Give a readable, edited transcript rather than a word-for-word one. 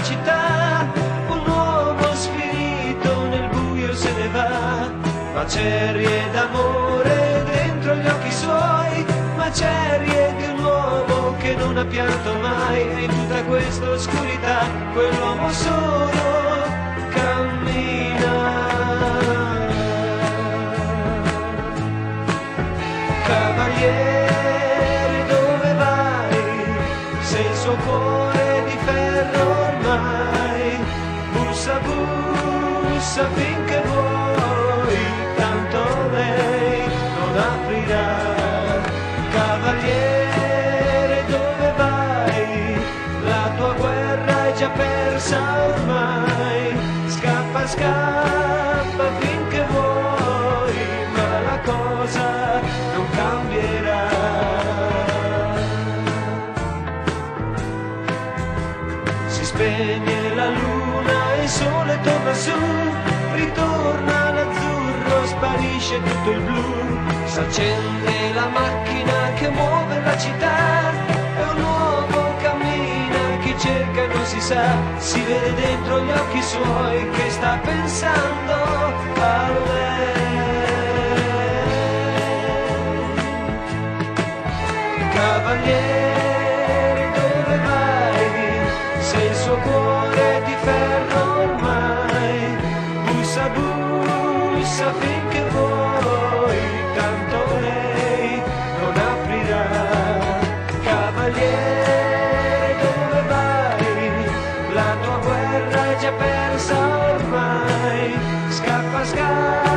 città, un uomo sfinito nel buio se ne va, macerie d'amore dentro gli occhi suoi, macerie di un uomo che non ha pianto mai, e in tutta questa oscurità quell'uomo solo cammina. Cavaliere, dove vai? Se il suo cuore è di ferro ormai, bussa, bussa finché vuoi, tanto lei non aprirà. Cavaliere, dove vai? La tua guerra è già persa ormai, scappa, scappa finché vuoi, ma la cosa non cambierà. Si spegne la luna e il sole torna su, ritorna l'azzurro, sparisce tutto il blu, s'accende la macchina che muove la città, e un uomo cammina che cerca e non si sa, si vede dentro gli occhi suoi che sta pensando a lei. Cavaliere, dove vai? Se il suo cuore è di ferro ormai, bussa, bussa finché vuoi, tanto lei non aprirà. Cavaliere, dove vai? La tua guerra è già persa ormai, scappa, scappa